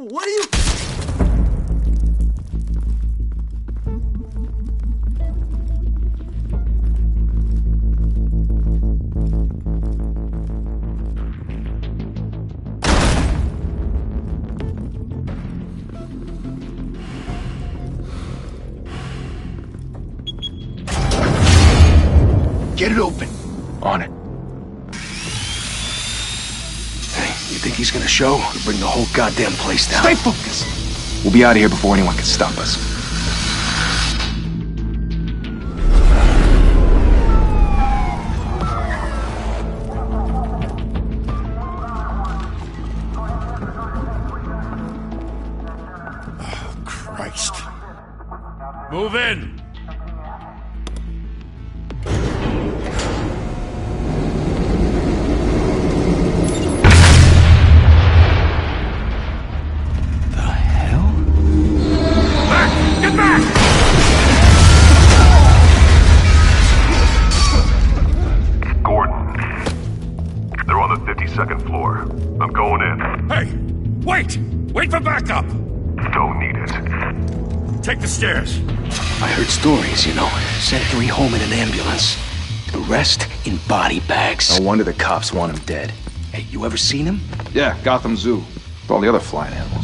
What are you... Get it open. On it. Hey, you think he's gonna show? Or bring the whole goddamn place down? Stay focused. We'll be out of here before anyone can stop us. Oh, Christ. Move in! Second floor. I'm going in. Hey! Wait! Wait for backup! Don't need it. Take the stairs. I heard stories, you know. Sent 3 home in an ambulance. The rest in body bags. No wonder the cops want him dead. Hey, you ever seen him? Yeah, Gotham Zoo. With all the other flying animals.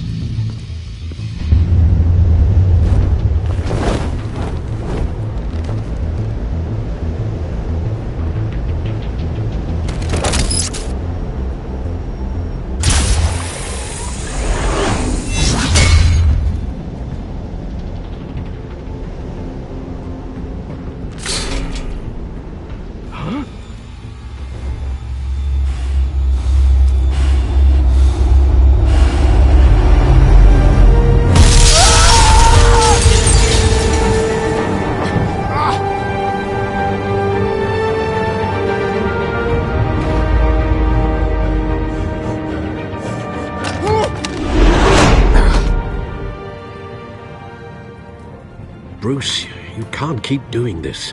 Bruce, you can't keep doing this.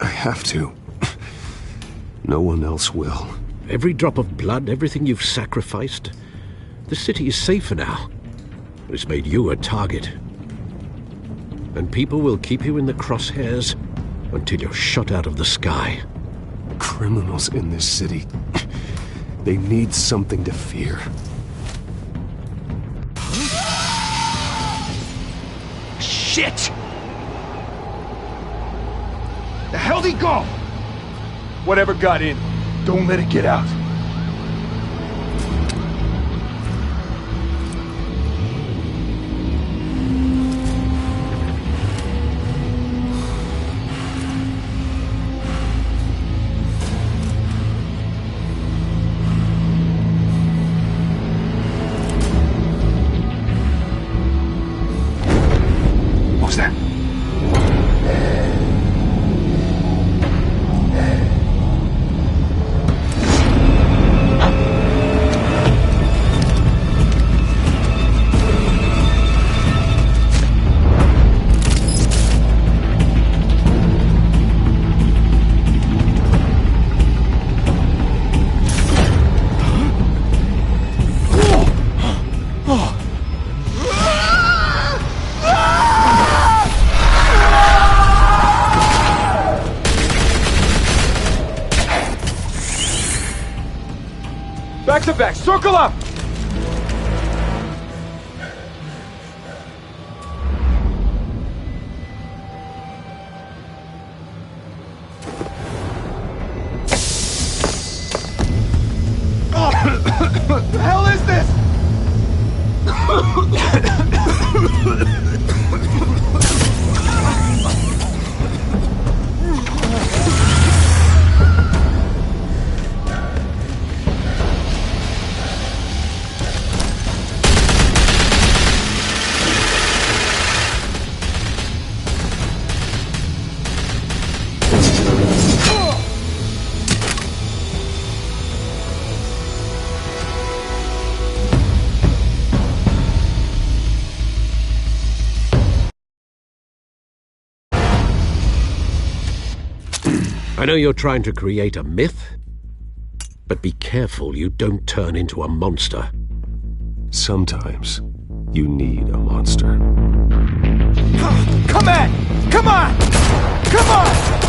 I have to. No one else will. Every drop of blood, everything you've sacrificed. The city is safer now. It's made you a target. And people will keep you in the crosshairs until you're shot out of the sky. Criminals in this city. They need something to fear. Shit! The hell'd he go? Whatever got in, don't let it get out. What was that? Back to back, circle up! What the hell is this? I know you're trying to create a myth, but be careful you don't turn into a monster. Sometimes You need a monster. Come on! Come on! Come on!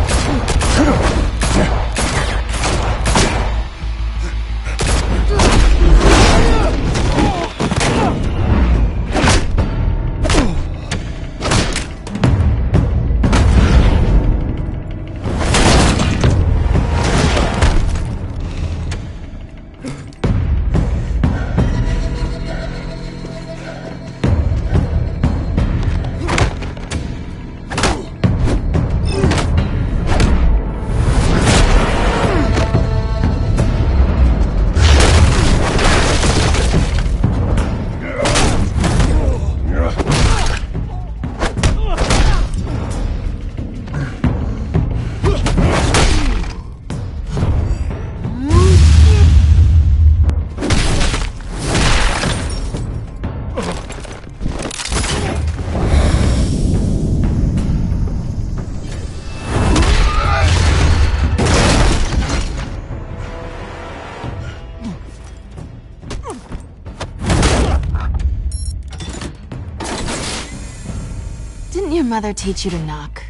Didn't your mother teach you to knock?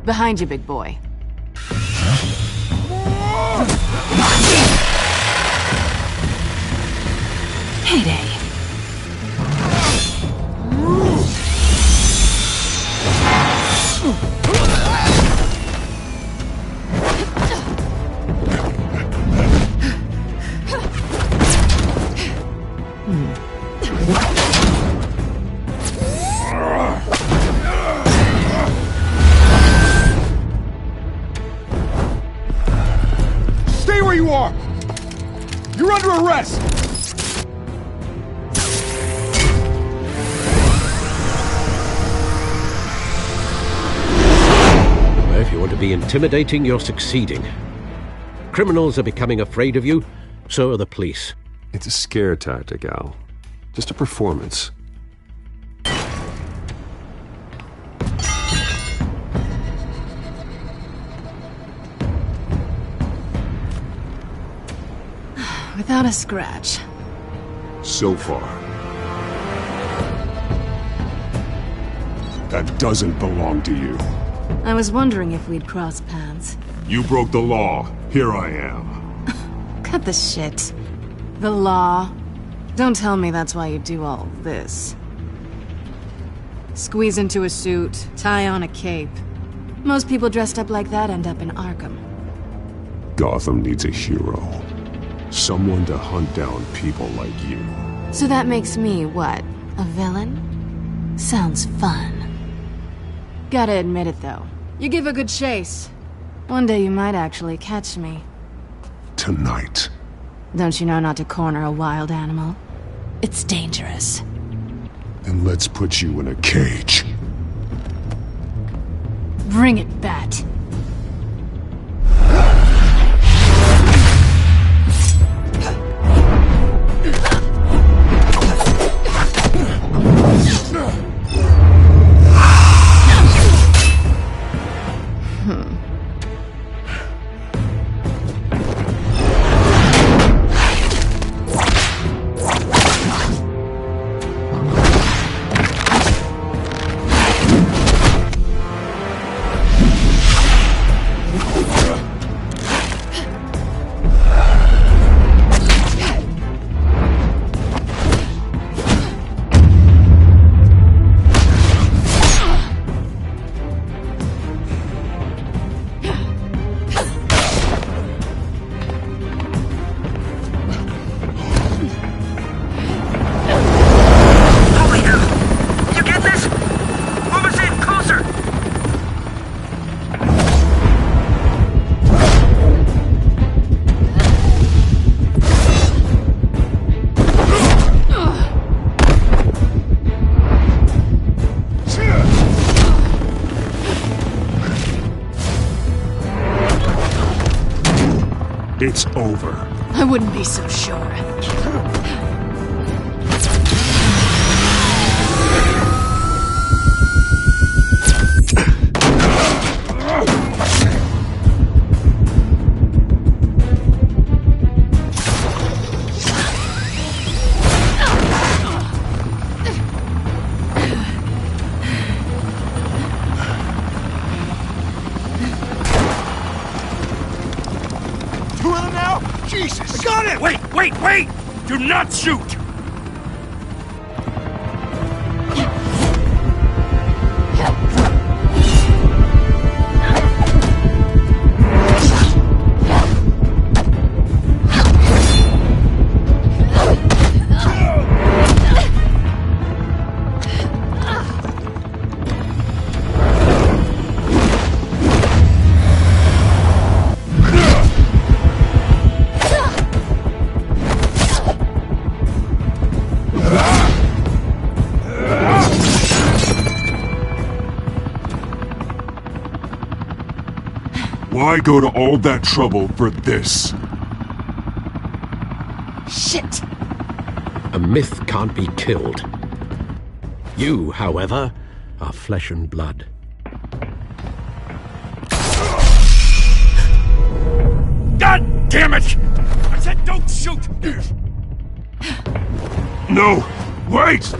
Behind you, big boy. Heyday. Stay where you are! You're under arrest! If you want to be intimidating, you're succeeding. Criminals are becoming afraid of you, so are the police. It's a scare tactic, Al. Just a performance. Without a scratch. So far. That doesn't belong to you. I was wondering if we'd cross paths. You broke the law. Here I am. Cut the shit. The law. Don't tell me that's why you do all this. Squeeze into a suit, tie on a cape. Most people dressed up like that end up in Arkham. Gotham needs a hero. Someone to hunt down people like you. So that makes me, what, a villain? Sounds fun. Gotta admit it, though. You give a good chase. One day you might actually catch me. Tonight. Don't you know not to corner a wild animal? It's dangerous. Then let's put you in a cage. Bring it, Bat. It's over. I wouldn't be so sure. Jesus! I got it! Wait! Do not shoot! Why go to all that trouble for this? Shit! A myth can't be killed. You, however, are flesh and blood. God damn it! I said don't shoot! No! Wait!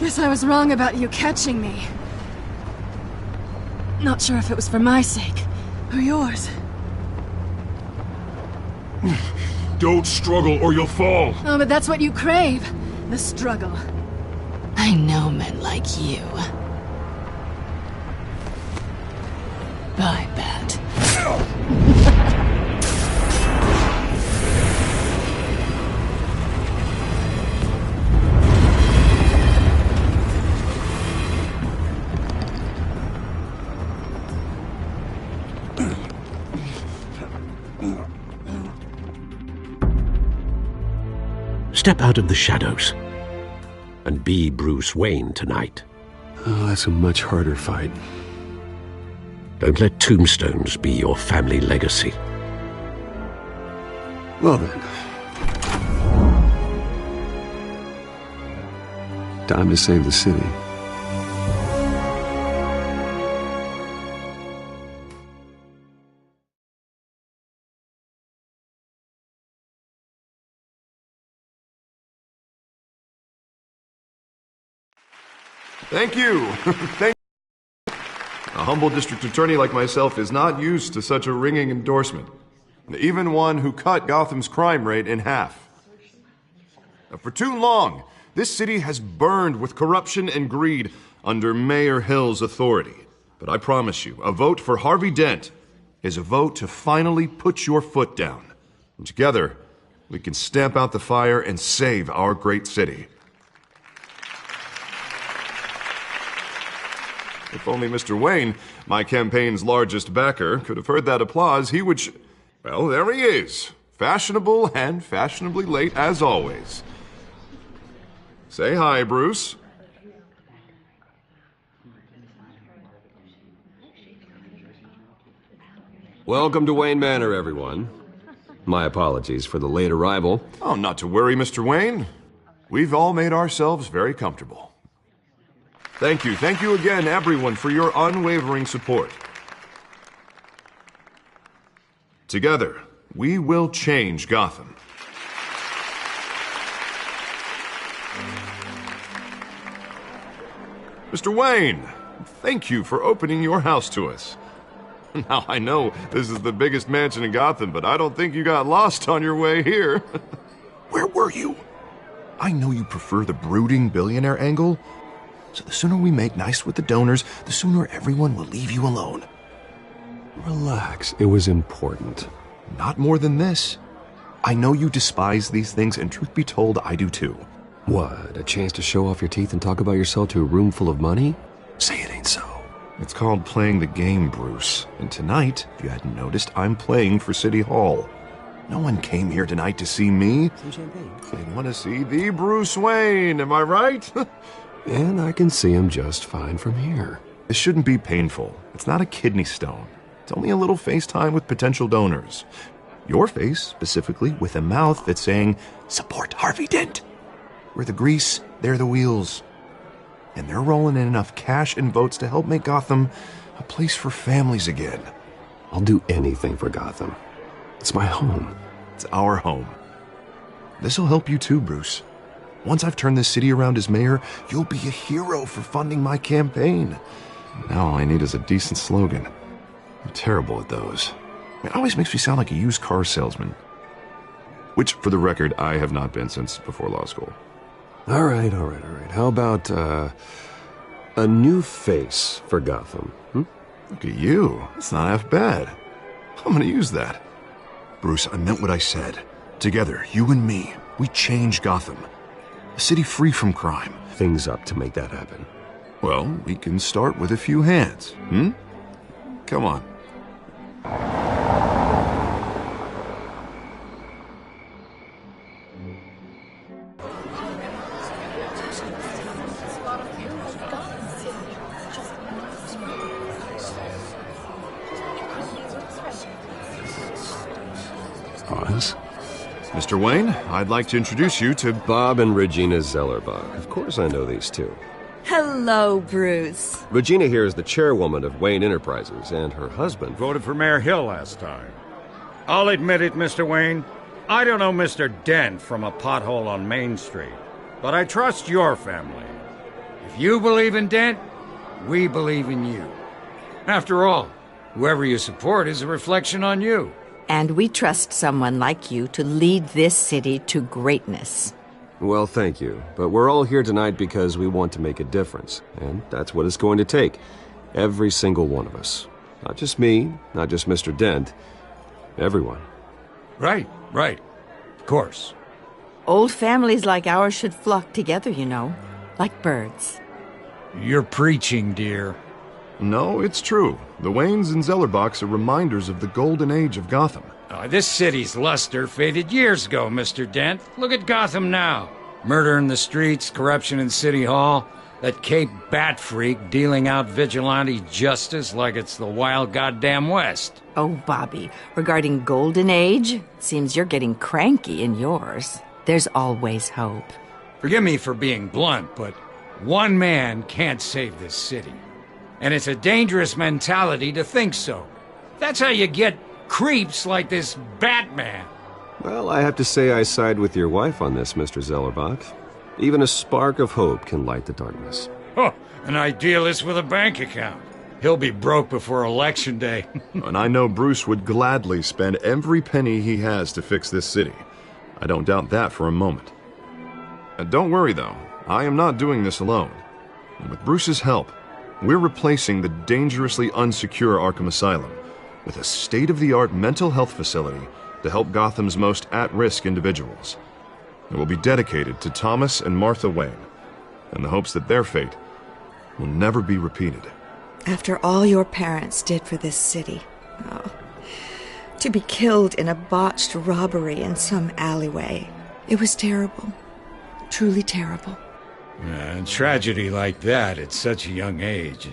Guess I was wrong about you catching me. Not sure if it was for my sake, or yours. Don't struggle or you'll fall. Oh, but that's what you crave. The struggle. I know men like you. I bet. Step out of the shadows and be Bruce Wayne tonight. Oh, that's a much harder fight. Don't let tombstones be your family legacy. Well then. Time to save the city. Thank you. Thank you. A humble district attorney like myself is not used to such a ringing endorsement. Even one who cut Gotham's crime rate in half. For too long, this city has burned with corruption and greed under Mayor Hill's authority. But I promise you, a vote for Harvey Dent is a vote to finally put your foot down. And together, we can stamp out the fire and save our great city. If only Mr. Wayne, my campaign's largest backer, could have heard that applause, he would well, there he is. Fashionable and fashionably late as always. Say hi, Bruce. Welcome to Wayne Manor, everyone. My apologies for the late arrival. Oh, not to worry, Mr. Wayne. We've all made ourselves very comfortable. Thank you again, everyone, for your unwavering support. Together, we will change Gotham. Mr. Wayne, thank you for opening your house to us. Now, I know this is the biggest mansion in Gotham, but I don't think you got lost on your way here. Where were you? I know you prefer the brooding billionaire angle, So the sooner we make nice with the donors, the sooner everyone will leave you alone. Relax. It was important. Not more than this. I know you despise these things, and truth be told, I do too. What, a chance to show off your teeth and talk about yourself to a room full of money? Say it ain't so. It's called playing the game, Bruce. And tonight, if you hadn't noticed, I'm playing for City Hall. No one came here tonight to see me. Some champagne. They want to see the Bruce Wayne, am I right? And I can see him just fine from here. This shouldn't be painful. It's not a kidney stone. It's only a little FaceTime with potential donors. Your face, specifically, with a mouth that's saying, support Harvey Dent. We're the grease, they're the wheels. And they're rolling in enough cash and votes to help make Gotham a place for families again. I'll do anything for Gotham. It's my home. It's our home. This'll help you too, Bruce. Once I've turned this city around as mayor, you'll be a hero for funding my campaign. Now all I need is a decent slogan. I'm terrible at those. It always makes me sound like a used car salesman. Which, for the record, I have not been since before law school. All right. How about, a new face for Gotham? Look at you. It's not half bad. I'm gonna use that. Bruce, I meant what I said. Together, you and me, we change Gotham. A city free from crime. Things up to make that happen. Well, we can start with a few hands, Come on. Oz? Mr. Wayne, I'd like to introduce you to Bob and Regina Zellerbach. Of course I know these two. Hello, Bruce. Regina here is the chairwoman of Wayne Enterprises, and her husband Voted for Mayor Hill last time. I'll admit it, Mr. Wayne. I don't know Mr. Dent from a pothole on Main Street, but I trust your family. If you believe in Dent, we believe in you. After all, whoever you support is a reflection on you. And we trust someone like you to lead this city to greatness. Well, thank you. But we're all here tonight because we want to make a difference. And that's what it's going to take. Every single one of us. Not just me, not just Mr. Dent. Everyone. Right. Of course. Old families like ours should flock together, you know. Like birds. You're preaching, dear. No, it's true. The Waynes and Zellerbachs are reminders of the golden age of Gotham. This city's luster faded years ago, Mr. Dent. Look at Gotham now. Murder in the streets, corruption in City Hall, that Cape Bat freak dealing out vigilante justice like it's the wild goddamn West. Oh, Bobby, regarding Golden Age, it seems you're getting cranky in yours. There's always hope. Forgive me for being blunt, but one man can't save this city. And it's a dangerous mentality to think so. That's how you get creeps like this Batman. Well, I have to say I side with your wife on this, Mr. Zellerbach. Even a spark of hope can light the darkness. Oh, an idealist with a bank account. He'll be broke before Election Day. And I know Bruce would gladly spend every penny he has to fix this city. I don't doubt that for a moment. And don't worry, though. I am not doing this alone. And with Bruce's help, we're replacing the dangerously unsecure Arkham Asylum with a state-of-the-art mental health facility to help Gotham's most at-risk individuals. It will be dedicated to Thomas and Martha Wayne, in the hopes that their fate will never be repeated. After all your parents did for this city, to be killed in a botched robbery in some alleyway, it was terrible. Truly terrible. A tragedy like that at such a young age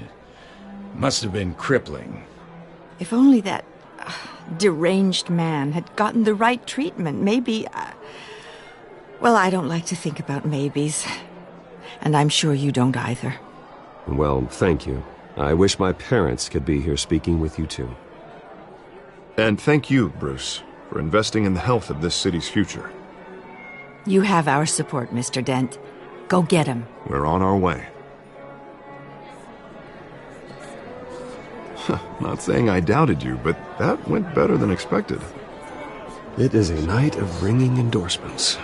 must have been crippling. If only that deranged man had gotten the right treatment, maybe... Well, I don't like to think about maybes. And I'm sure you don't either. Well, thank you. I wish my parents could be here speaking with you too. And thank you, Bruce, for investing in the health of this city's future. You have our support, Mr. Dent. Go get him. We're on our way. Not saying I doubted you, but that went better than expected. It is a night of ringing endorsements.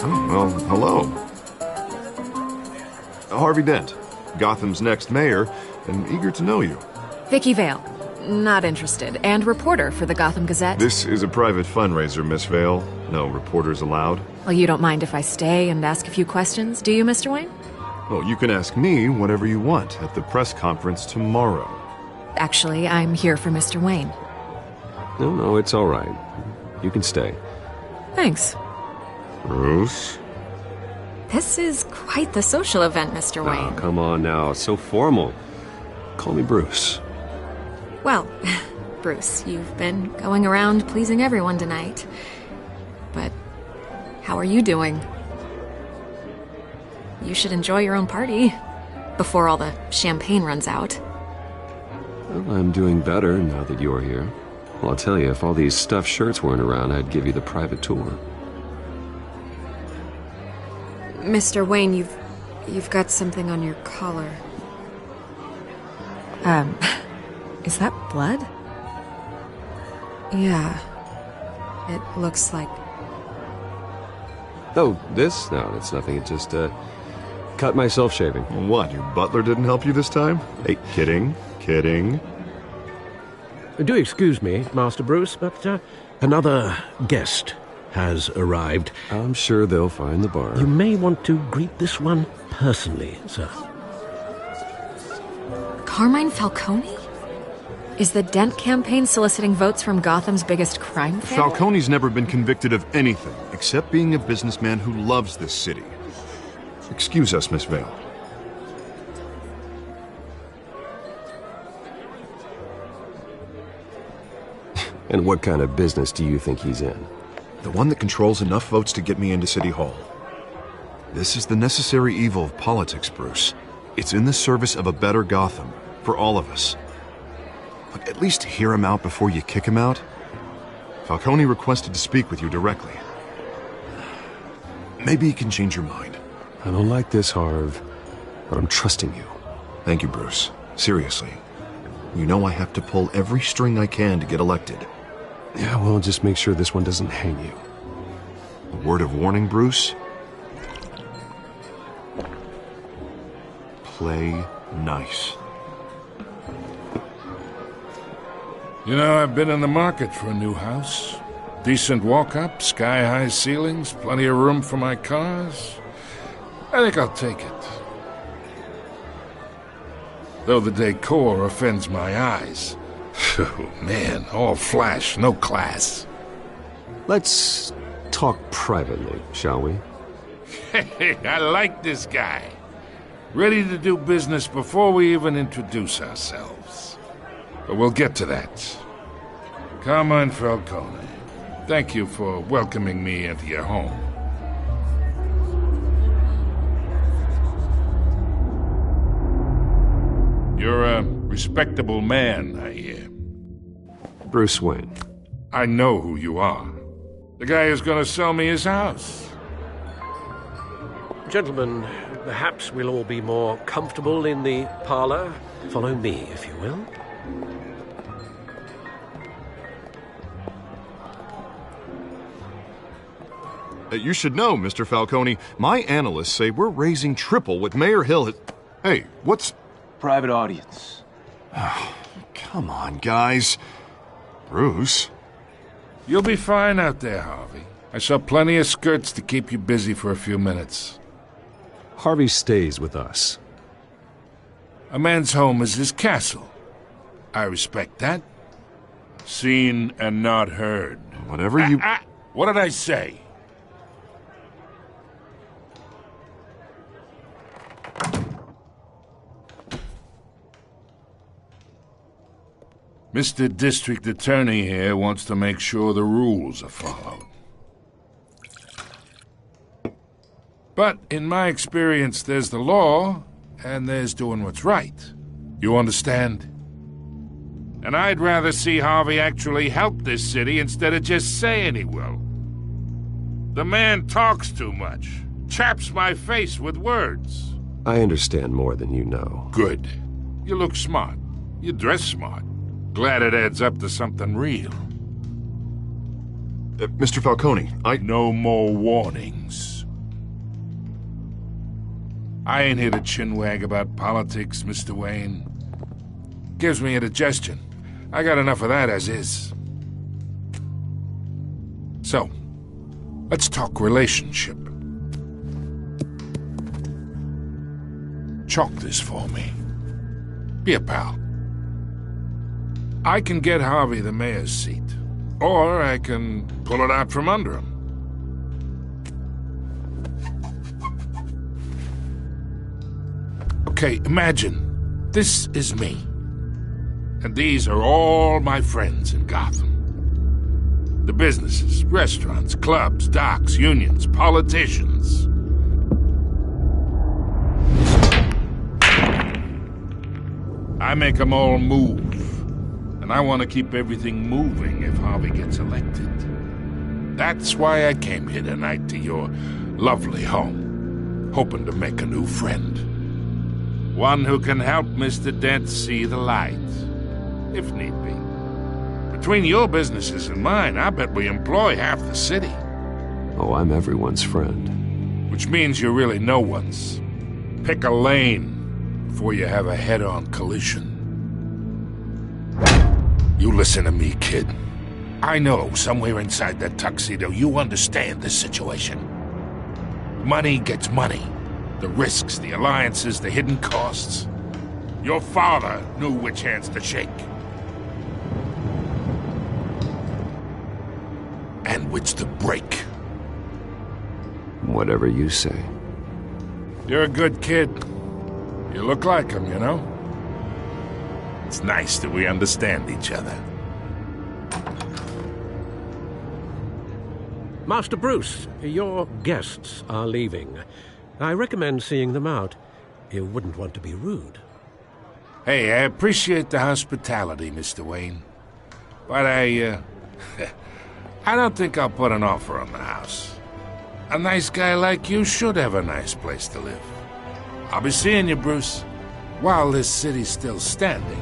Oh, well, hello. Harvey Dent, Gotham's next mayor, and eager to know you. Vicky Vale. Not interested. And reporter for the Gotham Gazette. This is a private fundraiser, Miss Vale. No reporters allowed. Well, you don't mind if I stay and ask a few questions, do you, Mr. Wayne? Well, you can ask me whatever you want at the press conference tomorrow. Actually, I'm here for Mr. Wayne. No, it's all right. You can stay. Thanks. Bruce? This is quite the social event, Mr. Wayne. Oh, come on now. So formal. Call me Bruce. Well, Bruce, you've been going around pleasing everyone tonight. But how are you doing? You should enjoy your own party before all the champagne runs out. Well, I'm doing better now that you're here. Well, I'll tell you, if all these stuffed shirts weren't around, I'd give you the private tour. Mr. Wayne, you've got something on your collar. Is that blood? Yeah. It looks like... Oh, this? No, it's nothing. It just, cut myself shaving. What, your butler didn't help you this time? Hey, kidding. Do excuse me, Master Bruce, but another guest has arrived. I'm sure they'll find the bar. You may want to greet this one personally, sir. Carmine Falcone? Is the Dent campaign soliciting votes from Gotham's biggest crime family? Falcone's never been convicted of anything except being a businessman who loves this city. Excuse us, Miss Vale. And what kind of business do you think he's in? The one that controls enough votes to get me into City Hall. This is the necessary evil of politics, Bruce. It's in the service of a better Gotham, for all of us. Look, at least hear him out before you kick him out. Falcone requested to speak with you directly. Maybe he can change your mind. I don't like this, Harv, but I'm trusting you. Thank you, Bruce. Seriously. You know I have to pull every string I can to get elected. Yeah, well, just make sure this one doesn't hang you. A word of warning, Bruce? Play nice. You know, I've been in the market for a new house. Decent walk-up, sky-high ceilings, plenty of room for my cars. I think I'll take it. Though the decor offends my eyes. Oh, man, all flash, no class. Let's talk privately, shall we? Hey, I like this guy. Ready to do business before we even introduce ourselves. But we'll get to that. Carmine Falcone, thank you for welcoming me into your home. You're a respectable man, I hear. Bruce Wayne. I know who you are. The guy who's gonna sell me his house. Gentlemen, perhaps we'll all be more comfortable in the parlor. Follow me, if you will. You should know, Mr. Falcone, my analysts say we're raising triple what Mayor Hill has... Hey, what's... Private audience. Oh, come on, guys. Bruce? You'll be fine out there, Harvey. I saw plenty of skirts to keep you busy for a few minutes. Harvey stays with us. A man's home is his castle. I respect that. Seen and not heard. Whatever you... What did I say? Mr. District Attorney here wants to make sure the rules are followed. But in my experience, there's the law, and there's doing what's right. You understand? And I'd rather see Harvey actually help this city instead of just saying he will. The man talks too much, chaps my face with words. I understand more than you know. Good. You look smart. You dress smart. Glad it adds up to something real. Mr. Falcone, No more warnings. I ain't here to chinwag about politics, Mr. Wayne. Gives me indigestion. I got enough of that as is. So, let's talk relationship. Chalk this for me. Be a pal. I can get Harvey the mayor's seat, or I can pull it out from under him. Okay, imagine this is me, and these are all my friends in Gotham. The businesses, restaurants, clubs, docks, unions, politicians. I make them all move. And I want to keep everything moving if Harvey gets elected. That's why I came here tonight to your lovely home, hoping to make a new friend. One who can help Mr. Dent see the light, if need be. Between your businesses and mine, I bet we employ half the city. Oh, I'm everyone's friend. Which means you're really no one's. Pick a lane before you have a head-on collision. You listen to me, kid. I know somewhere inside that tuxedo you understand this situation. Money gets money. The risks, the alliances, the hidden costs. Your father knew which hands to shake. And which to break. Whatever you say. You're a good kid. You look like him, you know? It's nice that we understand each other. Master Bruce, your guests are leaving. I recommend seeing them out. You wouldn't want to be rude. Hey, I appreciate the hospitality, Mr. Wayne. But I don't think I'll put an offer on the house. A nice guy like you should have a nice place to live. I'll be seeing you, Bruce, while this city's still standing.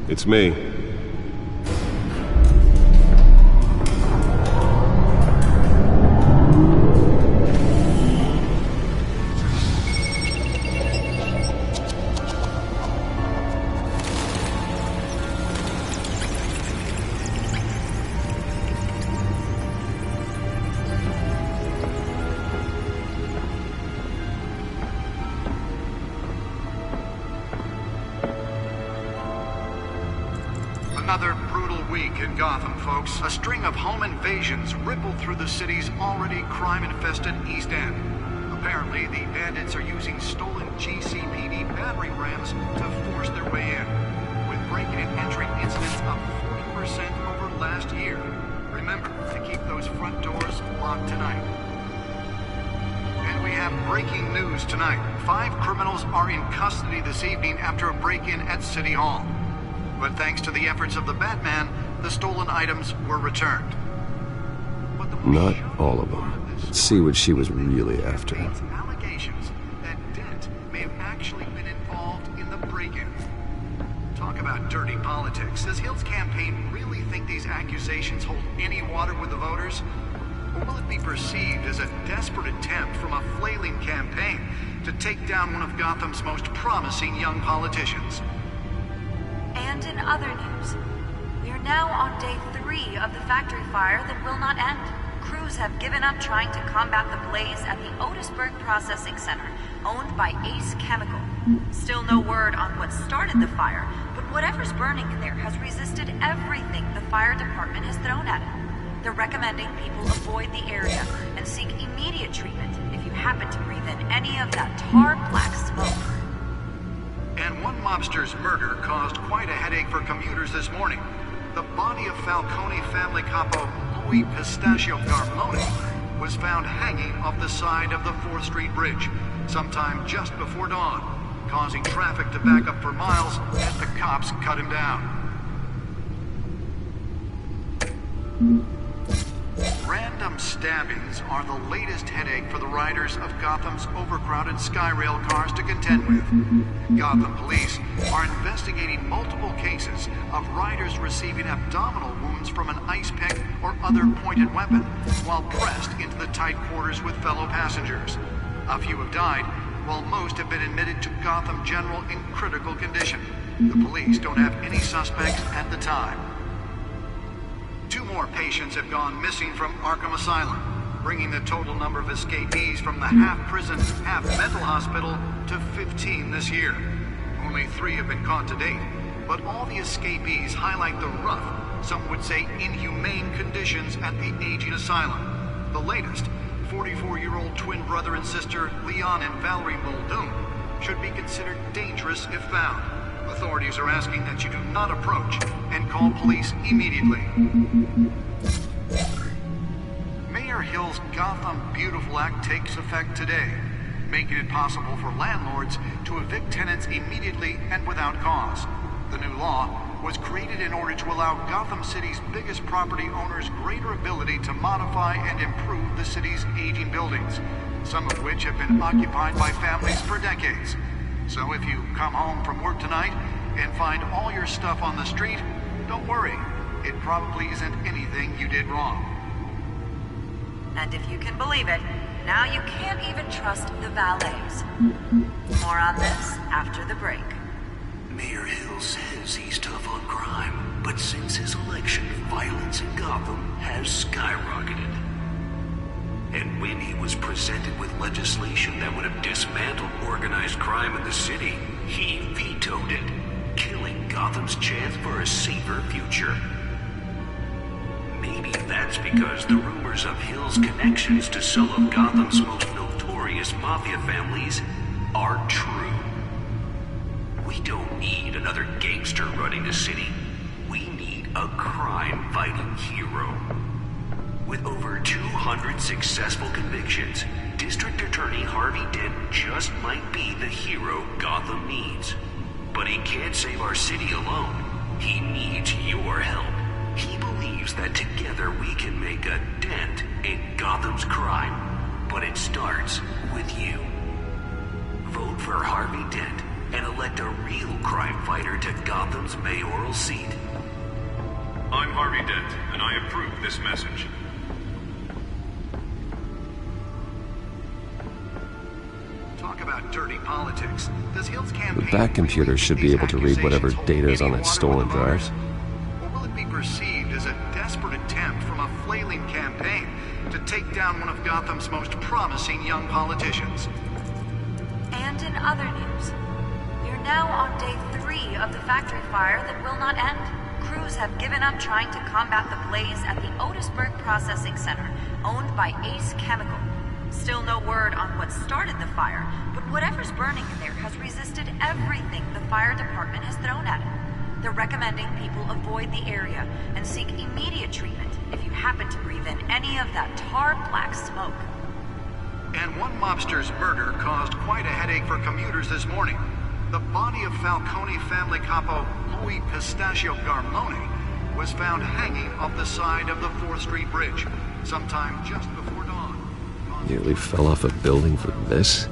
It's me. Another brutal week in Gotham, folks. A string of home invasions rippled through the city's already crime-infested East End. Apparently, the bandits are using stolen GCPD battering rams to force their way in, with breaking and entering incidents up 40% over last year. Remember to keep those front doors locked tonight. And we have breaking news tonight. 5 criminals are in custody this evening after a break-in at City Hall. But thanks to the efforts of the Batman, the stolen items were returned. Not all of them. Let's see what she was really after. Allegations that Dent may have actually been involved in the break-in. Talk about dirty politics. Does Hill's campaign really think these accusations hold any water with the voters? Or will it be perceived as a desperate attempt from a flailing campaign to take down one of Gotham's most promising young politicians? And in other news, we are now on day 3 of the factory fire that will not end. Crews have given up trying to combat the blaze at the Otisburg Processing Center, owned by Ace Chemical. Still no word on what started the fire, but whatever's burning in there has resisted everything the fire department has thrown at it. They're recommending people avoid the area and seek immediate treatment if you happen to breathe in any of that tar black smoke. And one mobster's murder caused quite a headache for commuters this morning. The body of Falcone family capo Louis Pistachio Garmoni was found hanging off the side of the 4th Street Bridge sometime just before dawn, causing traffic to back up for miles as the cops cut him down. Random stabbings are the latest headache for the riders of Gotham's overcrowded Skyrail cars to contend with. Gotham police are investigating multiple cases of riders receiving abdominal wounds from an ice pick or other pointed weapon while pressed into the tight quarters with fellow passengers. A few have died, while most have been admitted to Gotham General in critical condition. The police don't have any suspects at the time. 2 more patients have gone missing from Arkham Asylum, bringing the total number of escapees from the half-prison, half-mental hospital to 15 this year. Only 3 have been caught to date, but all the escapees highlight the rough, some would say inhumane conditions at the aging asylum. The latest, 44-year-old twin brother and sister Leon and Valerie Muldoon, should be considered dangerous if found. Authorities are asking that you do not approach and call police immediately. Mayor Hill's Gotham Beautiful Act takes effect today, making it possible for landlords to evict tenants immediately and without cause. The new law was created in order to allow Gotham City's biggest property owners greater ability to modify and improve the city's aging buildings, some of which have been occupied by families for decades. So if you come home from work tonight and find all your stuff on the street, don't worry. It probably isn't anything you did wrong. And if you can believe it, now you can't even trust the valets. More on this after the break. Mayor Hill says he's tough on crime, but since his election, violence in Gotham has skyrocketed. And when he was presented with legislation that would have dismantled organized crime in the city, he vetoed it, killing Gotham's chance for a safer future. Maybe that's because the rumors of Hill's connections to some of Gotham's most notorious mafia families are true. We don't need another gangster running the city. We need a crime-fighting hero. With over 200 successful convictions, District Attorney Harvey Dent just might be the hero Gotham needs. But he can't save our city alone. He needs your help. He believes that together we can make a dent in Gotham's crime. But it starts with you. Vote for Harvey Dent and elect a real crime fighter to Gotham's mayoral seat. I'm Harvey Dent, and I approve this message. Talk about dirty politics. Does Hill's campaign... That computer should be able to read whatever data is on its stolen drives. Or will it be perceived as a desperate attempt from a flailing campaign to take down one of Gotham's most promising young politicians? And in other news, we're now on day 3 of the factory fire that will not end. Crews have given up trying to combat the blaze at the Otisburg Processing Center, owned by Ace Chemical. Still no word on what started the fire, but whatever's burning in there has resisted everything the fire department has thrown at it. They're recommending people avoid the area and seek immediate treatment if you happen to breathe in any of that tar black smoke. And one mobster's murder caused quite a headache for commuters this morning. The body of Falcone family capo Louis Pistachio Garmoni was found hanging off the side of the 4th Street Bridge sometime just before dawn. Nearly fell off a building for this?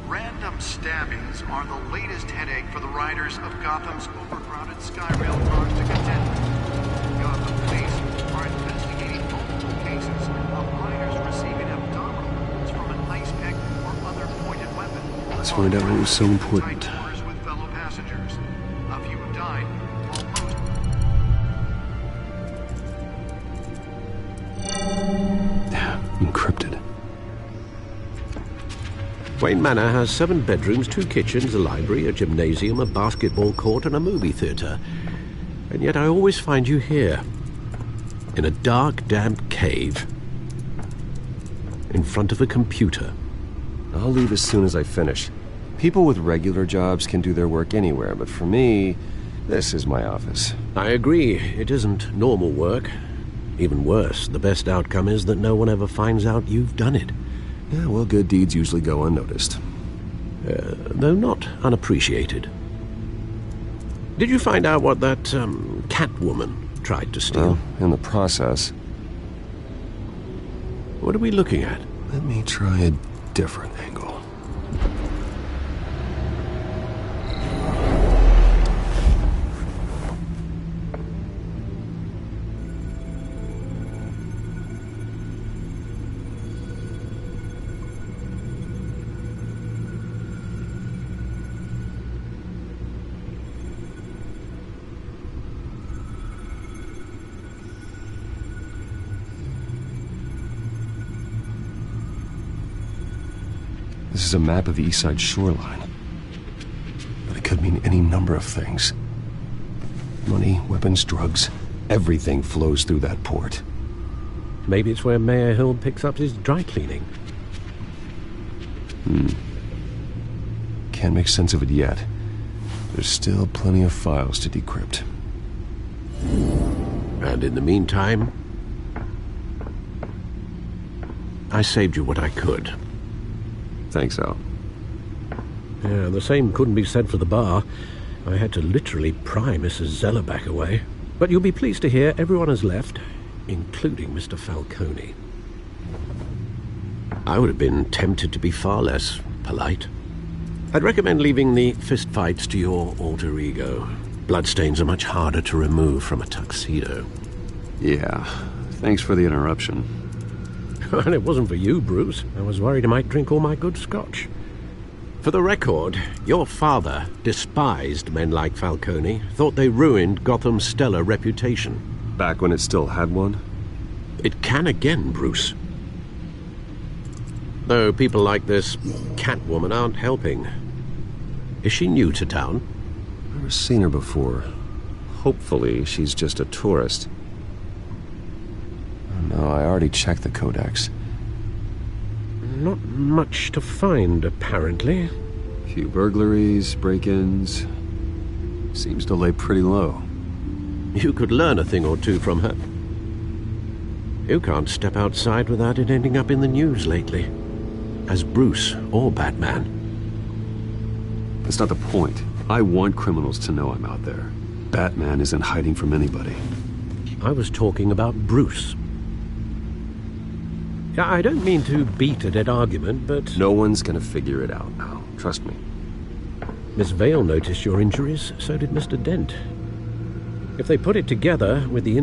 Random stabbings are the latest headache for the riders of Gotham's overcrowded Skyrail cars to contend with. Gotham police are investigating multiple cases of riders receiving abdominal wounds from an ice pick or other pointed weapon. Let's find out what was so important. With fellow passengers. A few have died. Encrypted. Wayne Manor has 7 bedrooms, 2 kitchens, a library, a gymnasium, a basketball court, and a movie theatre. And yet I always find you here, in a dark, damp cave, in front of a computer. I'll leave as soon as I finish. People with regular jobs can do their work anywhere, but for me, this is my office. I agree. It isn't normal work. Even worse, the best outcome is that no one ever finds out you've done it. Yeah, well, good deeds usually go unnoticed. Though not unappreciated. Did you find out what that, Catwoman tried to steal? Well, in the process. What are we looking at? Let me try a different angle. This is a map of the east side shoreline. But it could mean any number of things. Money, weapons, drugs, everything flows through that port. Maybe it's where Mayor Hill picks up his dry cleaning. Can't make sense of it yet. There's still plenty of files to decrypt. And in the meantime, I saved you what I could. Thanks, Al. Yeah, the same couldn't be said for the bar. I had to literally pry Mrs. Zeller back away. But you'll be pleased to hear everyone has left, including Mr. Falcone. I would have been tempted to be far less polite. I'd recommend leaving the fistfights to your alter ego. Bloodstains are much harder to remove from a tuxedo. Yeah, thanks for the interruption. And it wasn't for you, Bruce. I was worried I might drink all my good scotch. For the record, your father despised men like Falcone, thought they ruined Gotham's stellar reputation. Back when it still had one? It can again, Bruce. Though people like this Catwoman aren't helping. Is she new to town? Never seen her before. Hopefully she's just a tourist. No, I already checked the codex. Not much to find, apparently. A few burglaries, break-ins. Seems to lay pretty low. You could learn a thing or two from her. You can't step outside without it ending up in the news lately. As Bruce or Batman. That's not the point. I want criminals to know I'm out there. Batman isn't hiding from anybody. I was talking about Bruce. I don't mean to beat a dead argument, but... No one's gonna figure it out now. Trust me. Miss Vale noticed your injuries, so did Mr. Dent. If they put it together with the